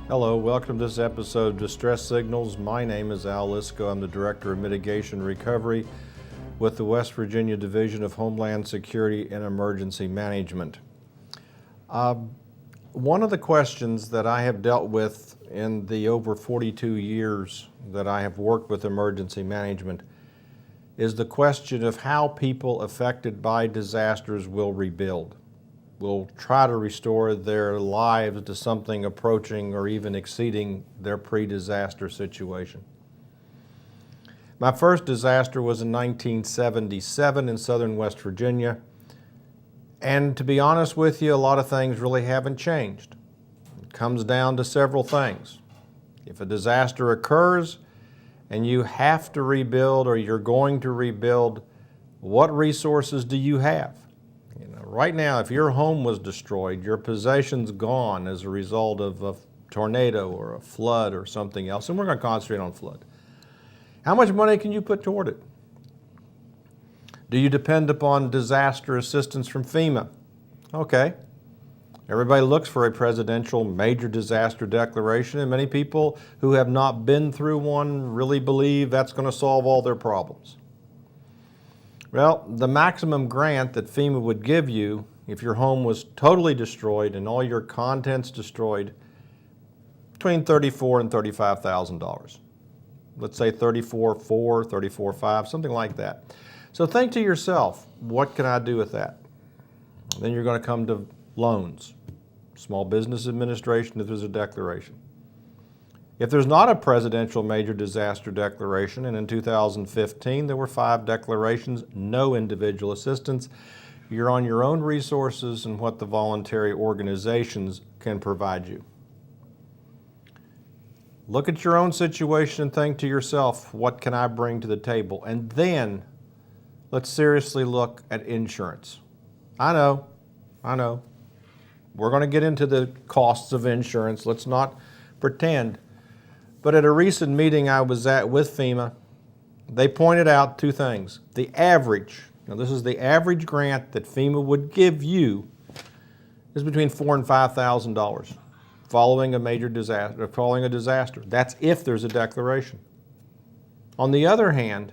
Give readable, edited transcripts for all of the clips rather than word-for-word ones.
Hello, welcome to this episode of Distress Signals. My name is Al Lisco. I'm the Director of Mitigation Recovery with the West Virginia Division of Homeland Security and Emergency Management. One of the questions that I have dealt with in the over 42 years that I have worked with emergency management is the question of how people affected by disasters will rebuild, will try to restore their lives to something approaching or even exceeding their pre-disaster situation. My first disaster was in 1977 in southern West Virginia. And to be honest with you, a lot of things really haven't changed. It comes down to several things. If a disaster occurs and you have to rebuild or you're going to rebuild, what resources do you have? Right now, if your home was destroyed, your possessions gone as a result of a tornado or a flood or something else, and we're going to concentrate on flood, how much money can you put toward it? Do you depend upon disaster assistance from FEMA? Okay. Everybody looks for a presidential major disaster declaration, and many people who have not been through one really believe that's going to solve all their problems. Well, the maximum grant that FEMA would give you if your home was totally destroyed and all your contents destroyed, between $34,000 and $35,000. Let's say $34,400, $34,500, something like that. So think to yourself, what can I do with that? Then you're going to come to loans, Small Business Administration if there's a declaration. If there's not a presidential major disaster declaration, and in 2015 there were 5 declarations, no individual assistance, you're on your own resources and what the voluntary organizations can provide you. Look at your own situation and think to yourself, what can I bring to the table? And then let's seriously look at insurance. I know. We're going to get into the costs of insurance. Let's not pretend. But at a recent meeting I was at with FEMA, they pointed out 2 things. The average, now this is the average grant that FEMA would give you, is between $4,000 and $5,000 following a major disaster, following a disaster. That's if there's a declaration. On the other hand,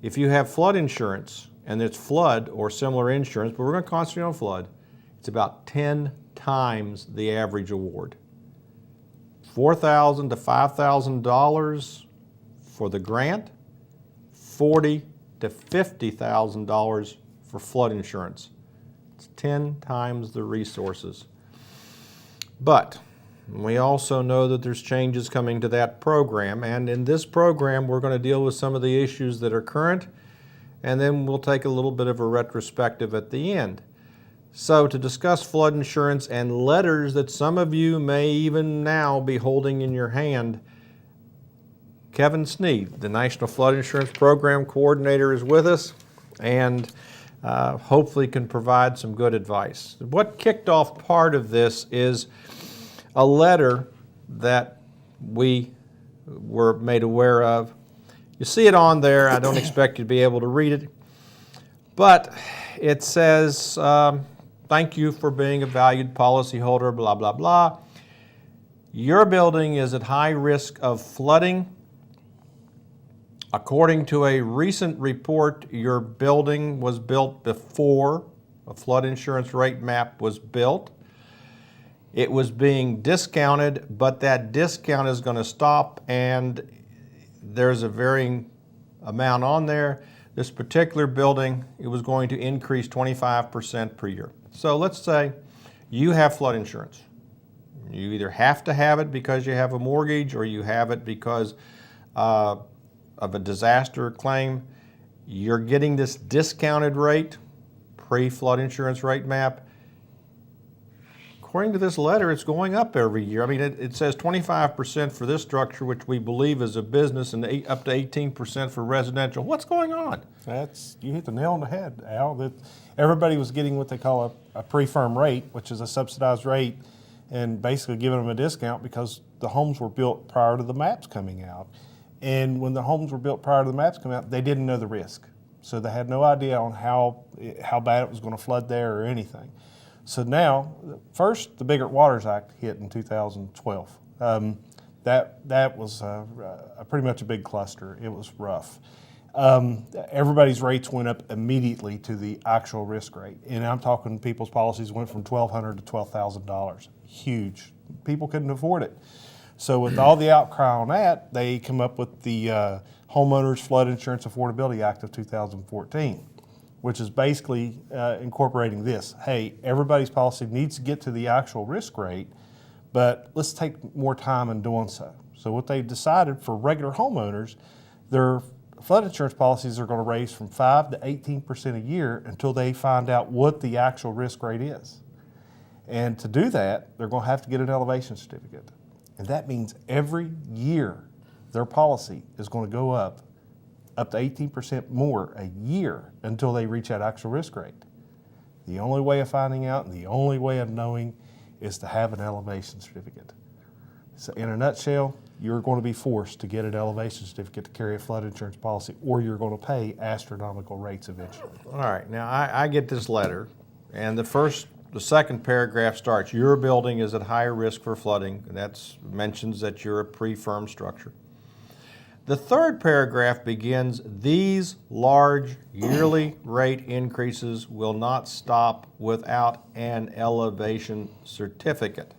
if you have flood insurance, and it's flood or similar insurance, but we're going to concentrate on flood, it's about 10 times the average award. $4,000 to $5,000 for the grant, $40,000 to $50,000 for flood insurance. It's 10 times the resources. But we also know that there's changes coming to that program, and in this program we're going to deal with some of the issues that are current, and then we'll take a little bit of a retrospective at the end. So to discuss flood insurance and letters that some of you may even now be holding in your hand, Kevin Sneed, the National Flood Insurance Program Coordinator, is with us and hopefully can provide some good advice. What kicked off part of this is a letter that we were made aware of. You see it on there. I don't expect you to be able to read it, but it says, thank you for being a valued policyholder, blah, blah, blah. Your building is at high risk of flooding. According to a recent report, your building was built before a flood insurance rate map was built. It was being discounted, but that discount is going to stop, and there's a varying amount on there. This particular building, it was going to increase 25% per year. So let's say you have flood insurance. You either have to have it because you have a mortgage or you have it because of a disaster claim. You're getting this discounted rate, pre-flood insurance rate map. According to this letter, it's going up every year. I mean, it says 25% for this structure, which we believe is a business, and up to 18% for residential. What's going on? You hit the nail on the head, Al. That everybody was getting what they call a pre-firm rate, which is a subsidized rate, and basically giving them a discount because the homes were built prior to the maps coming out. And when the homes were built prior to the maps coming out, they didn't know the risk. So they had no idea on how bad it was going to flood there or anything. So now, first, the Bigger Waters Act hit in 2012. That was pretty much a big cluster. It was rough. Everybody's rates went up immediately to the actual risk rate. And I'm talking people's policies went from $1,200 to $12,000. Huge. People couldn't afford it. So with all the outcry on that, they come up with the Homeowners Flood Insurance Affordability Act of 2014, which is basically incorporating this. Hey, everybody's policy needs to get to the actual risk rate, but let's take more time in doing so. So what they've decided for regular homeowners, their flood insurance policies are going to raise from 5 to 18% a year until they find out what the actual risk rate is. And to do that, they're going to have to get an elevation certificate. And that means every year their policy is going to go up to 18% more a year until they reach that actual risk rate. The only way of finding out and the only way of knowing is to have an elevation certificate. So in a nutshell, you're going to be forced to get an elevation certificate to carry a flood insurance policy, or you're going to pay astronomical rates eventually. All right, now I get this letter, and the second paragraph starts, your building is at higher risk for flooding, and that mentions that you're a pre-firm structure. The third paragraph begins, these large yearly rate increases will not stop without an elevation certificate.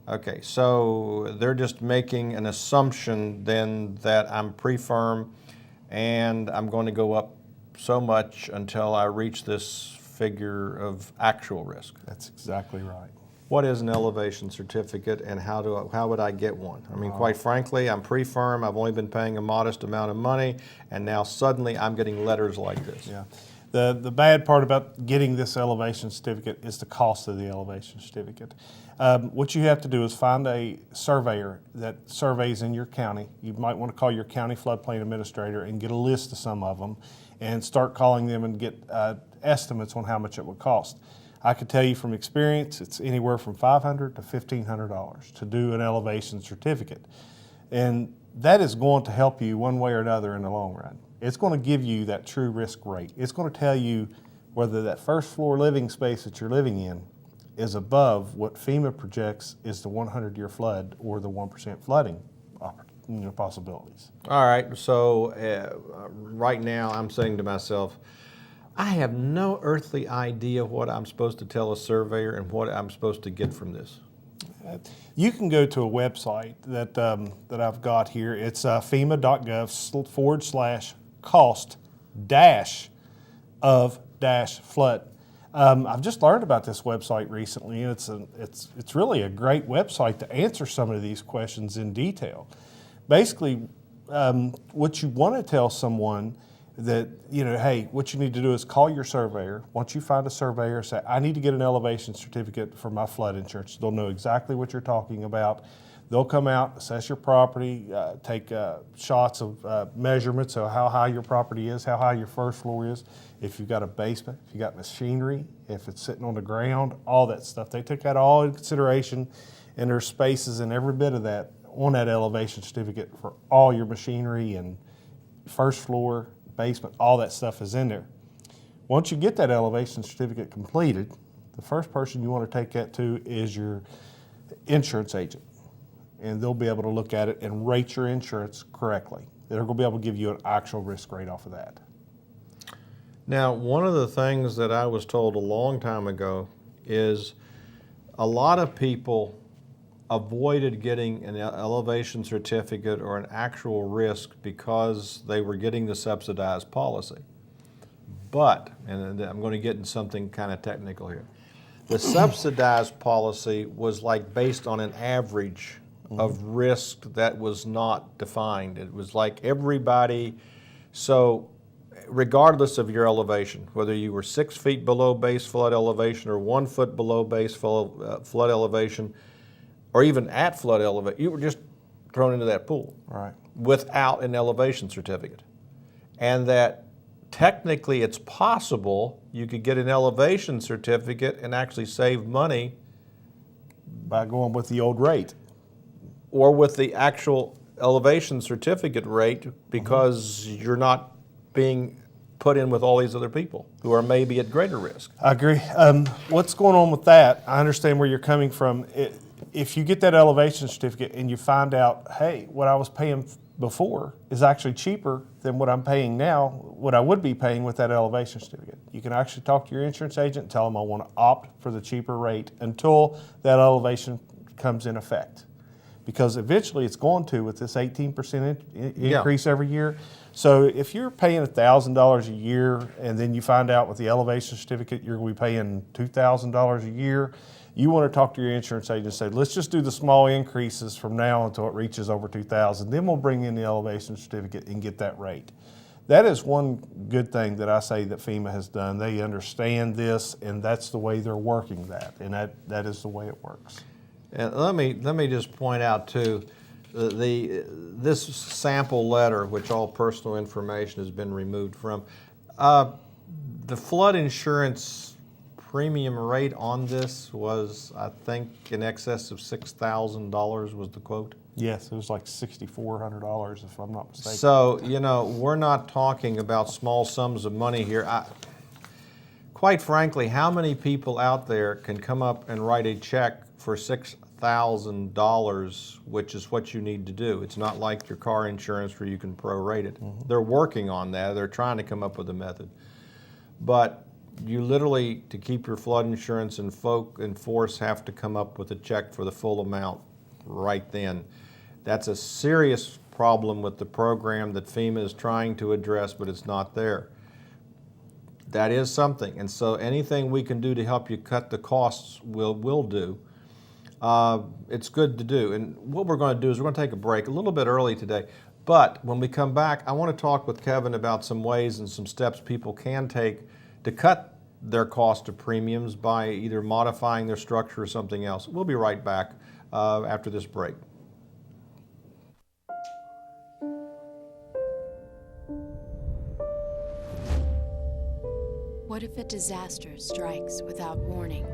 Okay, so they're just making an assumption then that I'm pre-firm and I'm going to go up so much until I reach this figure of actual risk. That's exactly right. What is an elevation certificate, and how would I get one? I mean, quite frankly, I'm pre-firm, I've only been paying a modest amount of money, and now suddenly I'm getting letters like this. Yeah. The bad part about getting this elevation certificate is the cost of the elevation certificate. What you have to do is find a surveyor that surveys in your county. You might want to call your county floodplain administrator and get a list of some of them and start calling them and get estimates on how much it would cost. I could tell you from experience, it's anywhere from $500 to $1,500 to do an elevation certificate. And that is going to help you one way or another in the long run. It's going to give you that true risk rate. It's going to tell you whether that first floor living space that you're living in is above what FEMA projects is the 100-year flood or the 1% flooding possibilities. All right, so right now I'm saying to myself, I have no earthly idea what I'm supposed to tell a surveyor and what I'm supposed to get from this. You can go to a website that I've got here. It's FEMA.gov/cost-of-flood. I've just learned about this website recently, and it's really a great website to answer some of these questions in detail. Basically, what you want to tell someone that, hey, what you need to do is call your surveyor. Once you find a surveyor, say, I need to get an elevation certificate for my flood insurance. They'll know exactly what you're talking about. They'll come out, assess your property, take shots of measurements of how high your property is, how high your first floor is, if you've got a basement, if you've got machinery, if it's sitting on the ground, all that stuff. They took that all into consideration, and there's spaces in every bit of that on that elevation certificate for all your machinery and first floor, basement, all that stuff is in there. Once you get that elevation certificate completed, the first person you want to take that to is your insurance agent. And they'll be able to look at it and rate your insurance correctly. They're going to be able to give you an actual risk rate off of that. Now, one of the things that I was told a long time ago is a lot of people avoided getting an elevation certificate or an actual risk because they were getting the subsidized policy. But, and I'm going to get into something kind of technical here, the subsidized policy was like based on an average of risk that was not defined. It was like everybody, so regardless of your elevation, whether you were 6 feet below base flood elevation or 1 foot below base flood elevation, or even at flood elevation, you were just thrown into that pool, right, without an elevation certificate. And that technically it's possible you could get an elevation certificate and actually save money by going with the old rate. Or with the actual elevation certificate rate, because you're not being put in with all these other people who are maybe at greater risk. I agree. What's going on with that? I understand where you're coming from. If you get that elevation certificate and you find out, hey, what I was paying before is actually cheaper than what I'm paying now, what I would be paying with that elevation certificate, you can actually talk to your insurance agent and tell them I want to opt for the cheaper rate until that elevation comes in effect. Because eventually it's going to with this 18% increase every year. So if you're paying $1,000 a year and then you find out with the elevation certificate you're going to be paying $2,000 a year, you want to talk to your insurance agent and say, let's just do the small increases from now until it reaches over $2,000. Then we'll bring in the elevation certificate and get that rate. That is one good thing that I say that FEMA has done. They understand this, and that's the way they're working that, and that is the way it works. And let me just point out too, this sample letter, which all personal information has been removed from, the flood insurance premium rate on this was, I think, in excess of $6,000 was the quote. Yes, it was like $6,400 if I'm not mistaken. So, we're not talking about small sums of money here. Quite frankly, how many people out there can come up and write a check for $6,000, which is what you need to do? It's not like your car insurance where you can prorate it. Mm-hmm. They're working on that. They're trying to come up with a method. But you literally, to keep your flood insurance in force, have to come up with a check for the full amount right then. That's a serious problem with the program that FEMA is trying to address, but it's not there. That is something, and so anything we can do to help you cut the costs, we'll do. It's good to do, and what we're going to do is we're going to take a break a little bit early today, but when we come back, I want to talk with Kevin about some ways and some steps people can take to cut their cost of premiums by either modifying their structure or something else. We'll be right back after this break. What if a disaster strikes without warning?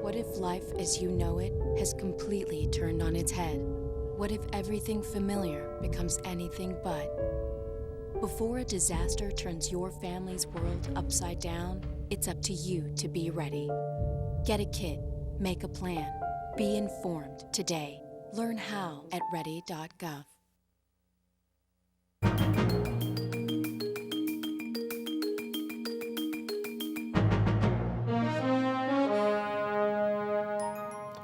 What if life as you know it has completely turned on its head? What if everything familiar becomes anything but? Before a disaster turns your family's world upside down, it's up to you to be ready. Get a kit, make a plan, be informed today. Learn how at ready.gov.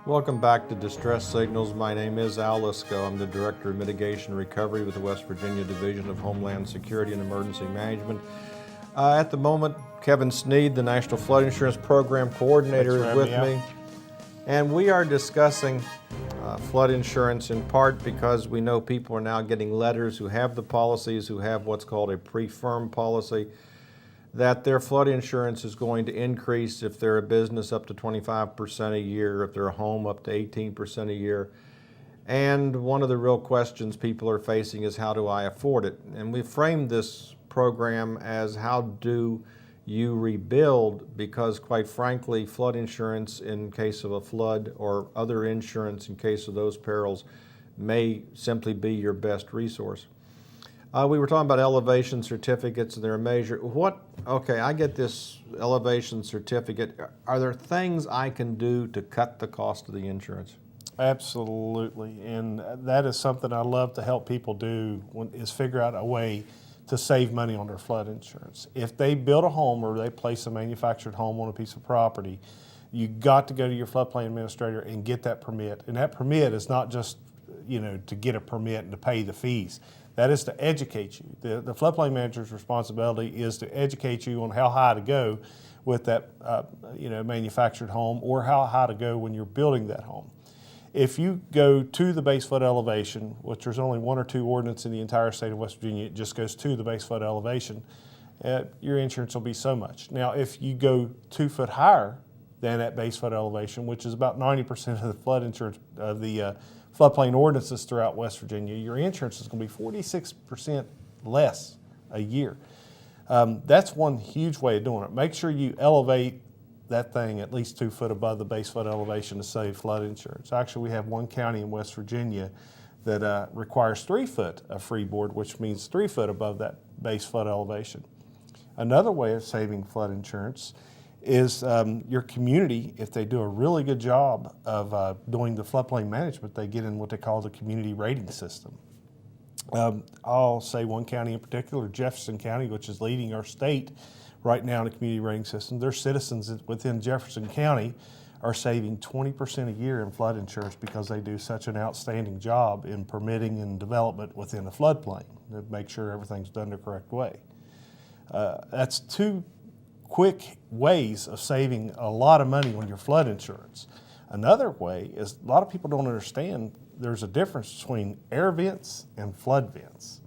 Welcome back to Distress Signals. My name is Al Lisco. I'm the Director of Mitigation and Recovery with the West Virginia Division of Homeland Security and Emergency Management. At the moment, Kevin Sneed, the National Flood Insurance Program Coordinator, is with me. And we are discussing flood insurance in part because we know people are now getting letters who have the policies, who have what's called a pre-firm policy, that their flood insurance is going to increase if they're a business up to 25% a year, if they're a home up to 18% a year. And one of the real questions people are facing is, how do I afford it? And we framed this program as, how do you rebuild? Because quite frankly, flood insurance in case of a flood or other insurance in case of those perils may simply be your best resource. We were talking about elevation certificates and their measure. Okay, I get this elevation certificate. Are there things I can do to cut the cost of the insurance? Absolutely, and that is something I love to help people do, is figure out a way to save money on their flood insurance. If they build a home or they place a manufactured home on a piece of property, you got to go to your floodplain administrator and get that permit. And that permit is not just, to get a permit and to pay the fees. That is to educate you. The floodplain manager's responsibility is to educate you on how high to go with that manufactured home, or how high to go when you're building that home. If you go to the base flood elevation, which there's only one or two ordinance in the entire state of West Virginia, it just goes to the base flood elevation, your insurance will be so much. Now, if you go 2 foot higher than that base flood elevation, which is about 90% of the flood insurance of the floodplain ordinances throughout West Virginia, your insurance is going to be 46% less a year. That's one huge way of doing it. Make sure you elevate that thing at least 2 foot above the base flood elevation to save flood insurance. Actually, we have one county in West Virginia that requires 3 foot of freeboard, which means 3 foot above that base flood elevation. Another way of saving flood insurance is your community, if they do a really good job of doing the floodplain management, they get in what they call the community rating system. I'll say one county in particular, Jefferson County, which is leading our state right now in the community rating system. Their citizens within Jefferson County are saving 20% a year in flood insurance because they do such an outstanding job in permitting and development within the floodplain to make sure everything's done the correct way. That's two quick ways of saving a lot of money on your flood insurance. Another way is a lot of people don't understand there's a difference between air vents and flood vents,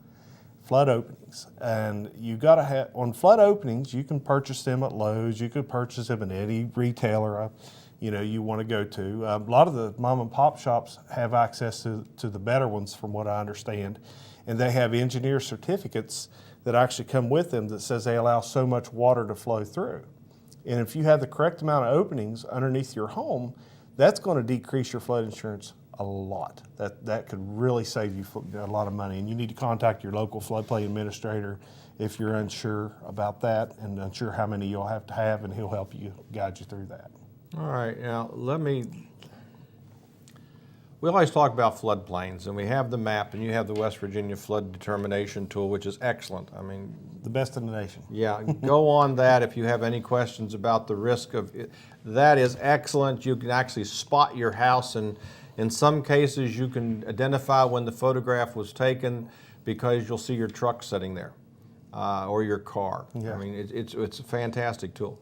flood openings. And you gotta have, on flood openings, you can purchase them at Lowe's, you could purchase them at any retailer you want to go to. A lot of the mom and pop shops have access to the better ones from what I understand. And they have engineer certificates that actually come with them that says they allow so much water to flow through. And if you have the correct amount of openings underneath your home, that's going to decrease your flood insurance a lot. That could really save you a lot of money. And you need to contact your local floodplain administrator if you're unsure about that and unsure how many you'll have to have, and he'll help you, guide you through that. All right, now we always talk about floodplains, and we have the map, and you have the West Virginia Flood Determination Tool, which is excellent. I mean, The best in the nation. yeah, go on that if you have any questions about the risk of it. That is excellent. You can actually spot your house, and in some cases you can identify when the photograph was taken because you'll see your truck sitting there or your car. Yeah. I mean, it's a fantastic tool.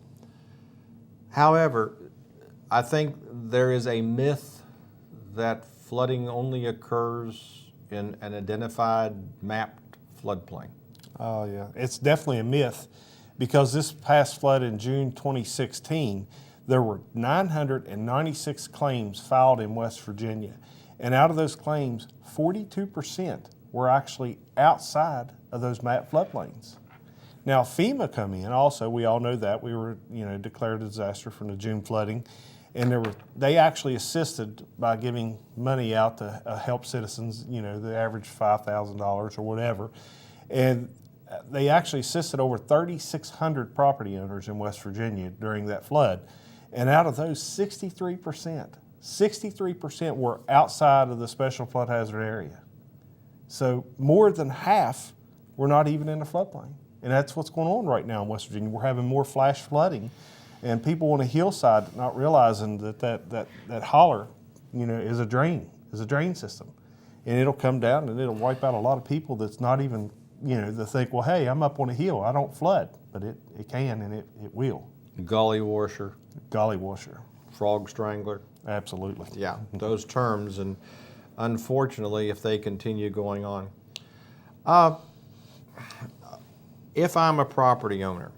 However, I think there is a myth that flooding only occurs in an identified mapped floodplain. Oh yeah, it's definitely a myth, because this past flood in June 2016, there were 996 claims filed in West Virginia. And out of those claims, 42% were actually outside of those mapped floodplains. Now FEMA come in also, we all know that. We were declared a disaster from the June flooding. And they actually assisted by giving money out to help citizens, the average $5,000 or whatever. And they actually assisted over 3,600 property owners in West Virginia during that flood. And out of those, 63% were outside of the special flood hazard area. So more than half were not even in the floodplain. And that's what's going on right now in West Virginia. We're having more flash flooding. And people on a hillside not realizing that holler, is a drain system. And it'll come down and it'll wipe out a lot of people that's not even, they think, well, hey, I'm up on a hill, I don't flood. But it can, and it will. Gully washer. Golly washer. Frog strangler. Absolutely. Yeah, those terms, and unfortunately, if they continue going on. If I'm a property owner,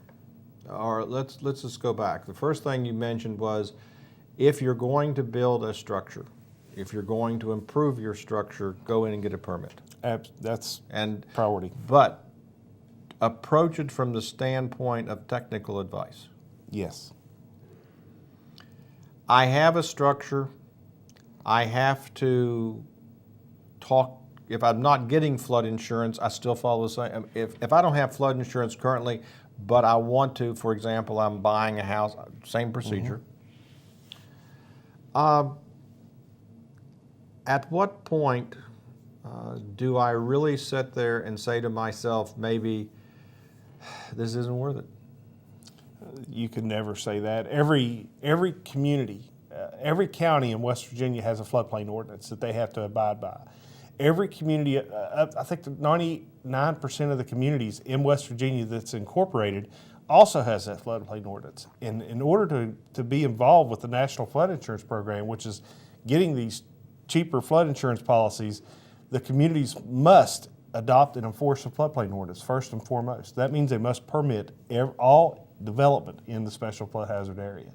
or let's just go back. The first thing you mentioned was, if you're going to build a structure, if you're going to improve your structure, go in and get a permit. That's priority. But approach it from the standpoint of technical advice. Yes. I have a structure. I have to talk. If I'm not getting flood insurance, I still follow the same. If I don't have flood insurance currently, but I want to, for example, I'm buying a house, same procedure. Mm-hmm. At what point do I really sit there and say to myself, maybe this isn't worth it? You can never say that. Every community, every county in West Virginia has a floodplain ordinance that they have to abide by. Every community, I think 99% of the communities in West Virginia that's incorporated also has that floodplain ordinance. And in order to be involved with the National Flood Insurance Program, which is getting these cheaper flood insurance policies, the communities must adopt and enforce the floodplain ordinance first and foremost. That means they must permit all development in the special flood hazard area.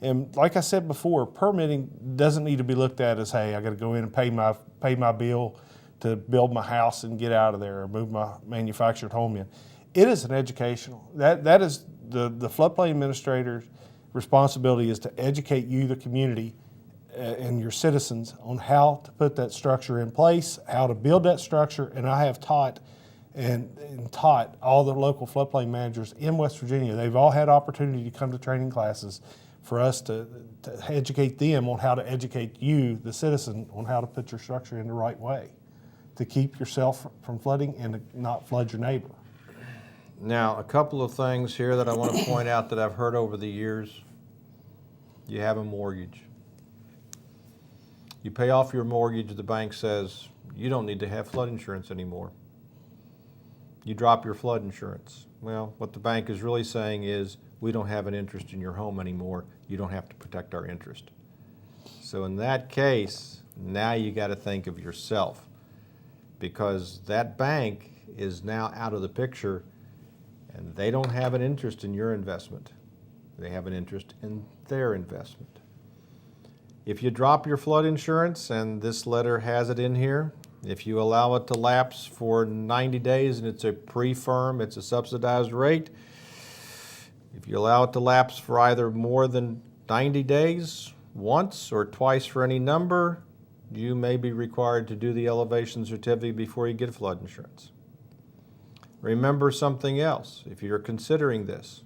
And like I said before, permitting doesn't need to be looked at as, hey, I got to go in and pay my bill to build my house and get out of there, or move my manufactured home in. It is an educational. That is the floodplain administrator's responsibility, is to educate you, the community, and your citizens on how to put that structure in place, how to build that structure. And I have taught and taught all the local floodplain managers in West Virginia. They've all had opportunity to come to training classes for us to educate them on how to educate you, the citizen, on how to put your structure in the right way to keep yourself from flooding and to not flood your neighbor. Now, a couple of things here that I want to point out that I've heard over the years. You have a mortgage. You pay off your mortgage, the bank says, you don't need to have flood insurance anymore. You drop your flood insurance. Well, what the bank is really saying is, we don't have an interest in your home anymore. You don't have to protect our interest. So in that case, now you got to think of yourself, because that bank is now out of the picture and they don't have an interest in your investment. They have an interest in their investment. If you drop your flood insurance, and this letter has it in here, if you allow it to lapse for 90 days and it's a pre-firm, it's a subsidized rate, if you allow it to lapse for either more than 90 days, once or twice for any number, you may be required to do the elevation certificate before you get flood insurance. Remember something else, if you're considering this,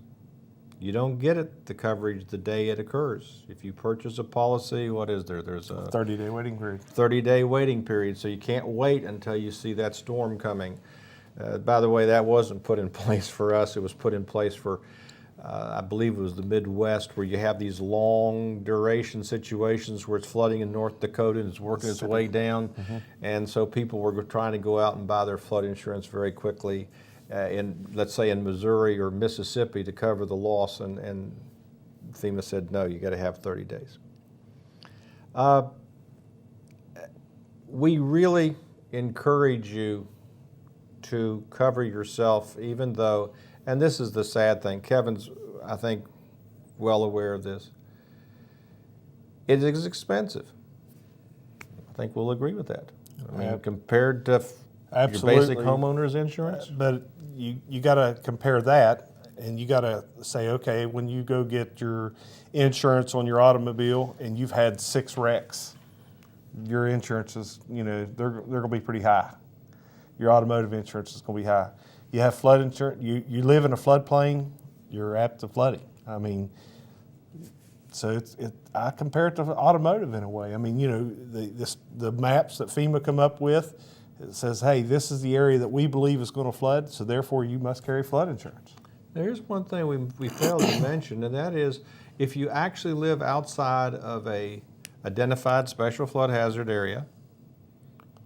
you don't get it, the coverage, the day it occurs. If you purchase a policy, what is there? There's a 30-day waiting period. 30-day waiting period, so you can't wait until you see that storm coming. By the way, that wasn't put in place for us. It was put in place for, I believe it was the Midwest, where you have these long duration situations where it's flooding in North Dakota and it's working its way down. And so people were trying to go out and buy their flood insurance very quickly. Let's say in Missouri or Mississippi to cover the loss, and FEMA said, no, you got to have 30 days. We really encourage you to cover yourself, even though, and this is the sad thing, Kevin's, I think, well aware of this, it is expensive. I think we'll agree with that. I mean, compared to your basic homeowner's insurance. But you got to compare that, and you got to say, okay, when you go get your insurance on your automobile and you've had 6 wrecks, your insurance is, they're going to be pretty high. Your automotive insurance is going to be high. You have flood insurance, you live in a floodplain, you're apt to flooding. I mean, so I compare it to automotive in a way. I mean, the maps that FEMA come up with, it says, hey, this is the area that we believe is going to flood, so therefore you must carry flood insurance. There's one thing we failed to mention, and that is if you actually live outside of a identified special flood hazard area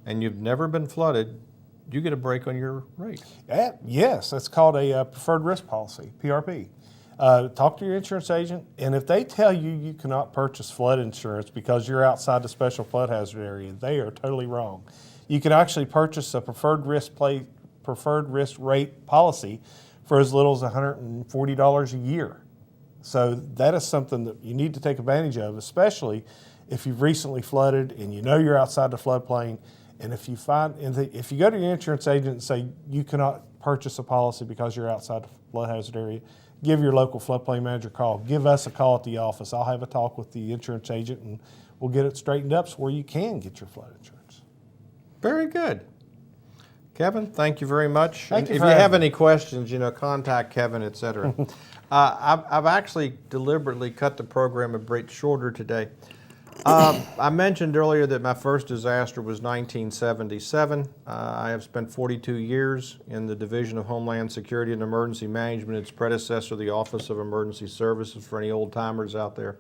and you've never been flooded, you get a break on your rate. Yes, that's called a preferred risk policy, PRP. Talk to your insurance agent, and if they tell you you cannot purchase flood insurance because you're outside the special flood hazard area, they are totally wrong. You can actually purchase a preferred risk rate policy for as little as $140 a year. So that is something that you need to take advantage of, especially if you've recently flooded and you know you're outside the floodplain. And if you if you go to your insurance agent and say you cannot purchase a policy because you're outside the flood hazard area, give your local floodplain manager a call. Give us a call at the office. I'll have a talk with the insurance agent and we'll get it straightened up so where you can get your flood insurance. Very good. Kevin, thank you very much. Thank you. If you have any questions, contact Kevin, etc. I've actually deliberately cut the program a bit shorter today. I mentioned earlier that my first disaster was 1977. I have spent 42 years in the Division of Homeland Security and Emergency Management, its predecessor, the Office of Emergency Services, for any old-timers out there.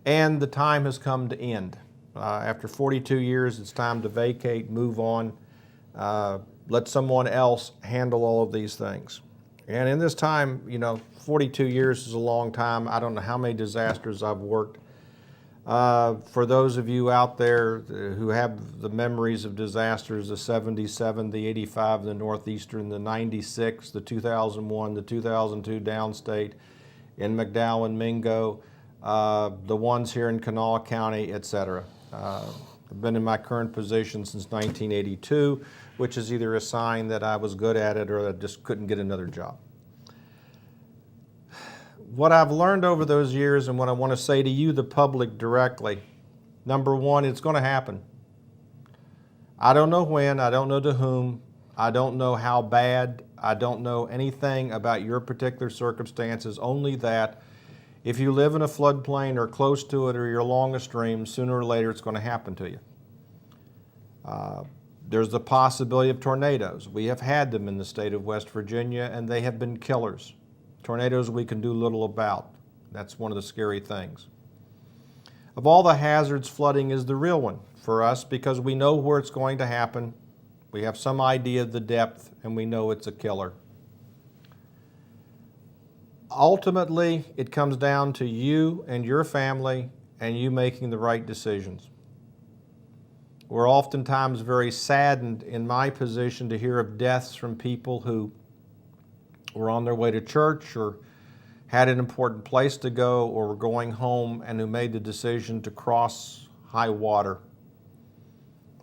And the time has come to end. After 42 years, it's time to vacate, move on, let someone else handle all of these things. And in this time, 42 years is a long time. I don't know how many disasters I've worked. For those of you out there who have the memories of disasters, the 77, the 85, the Northeastern, the 96, the 2001, the 2002 downstate in McDowell and Mingo, the ones here in Kanawha County, etc. I've been in my current position since 1982, which is either a sign that I was good at it or that I just couldn't get another job. What I've learned over those years and what I want to say to you, the public, directly, number one, it's going to happen. I don't know when, I don't know to whom, I don't know how bad. I don't know anything about your particular circumstances, only that if you live in a floodplain or close to it or you're along a stream, sooner or later it's going to happen to you. There's the possibility of tornadoes. We have had them in the state of West Virginia, and they have been killers. Tornadoes we can do little about. That's one of the scary things. Of all the hazards, flooding is the real one for us because we know where it's going to happen. We have some idea of the depth, and we know it's a killer. Ultimately, it comes down to you and your family and you making the right decisions. We're oftentimes very saddened in my position to hear of deaths from people who were on their way to church or had an important place to go or were going home and who made the decision to cross high water.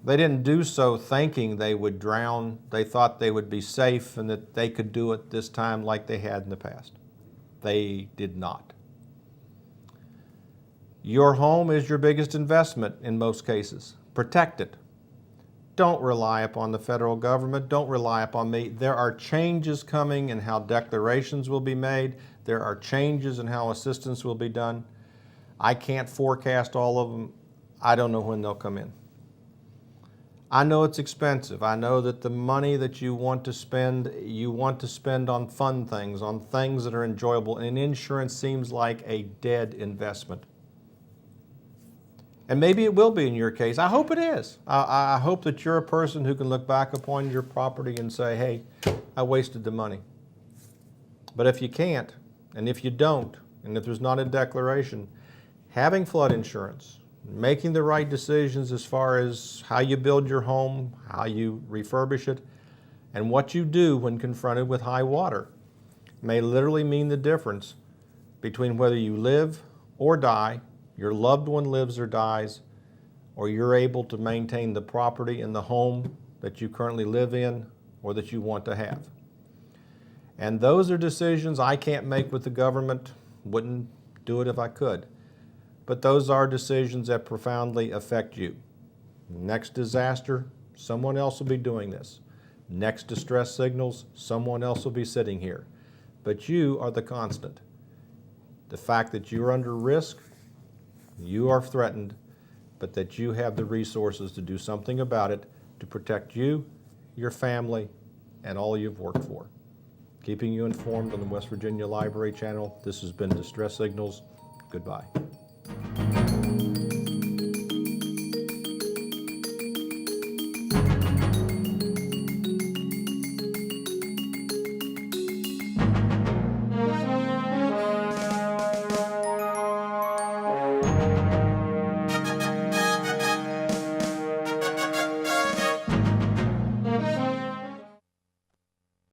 They didn't do so thinking they would drown. They thought they would be safe and that they could do it this time like they had in the past. They did not. Your home is your biggest investment in most cases. Protect it. Don't rely upon the federal government. Don't rely upon me. There are changes coming in how declarations will be made. There are changes in how assistance will be done. I can't forecast all of them. I don't know when they'll come in. I know it's expensive. I know that the money that you want to spend on fun things, on things that are enjoyable, and insurance seems like a dead investment. And maybe it will be in your case. I hope it is. I hope that you're a person who can look back upon your property and say, hey, I wasted the money. But if you can't, and if you don't, and if there's not a declaration, having flood insurance, making the right decisions as far as how you build your home, how you refurbish it, and what you do when confronted with high water may literally mean the difference between whether you live or die, your loved one lives or dies, or you're able to maintain the property and the home that you currently live in or that you want to have. And those are decisions I can't make with the government, wouldn't do it if I could. But those are decisions that profoundly affect you. Next disaster, someone else will be doing this. Next distress signals, someone else will be sitting here. But you are the constant. The fact that you're under risk, you are threatened, but that you have the resources to do something about it to protect you, your family, and all you've worked for. Keeping you informed on the West Virginia Library Channel, this has been Distress Signals. Goodbye.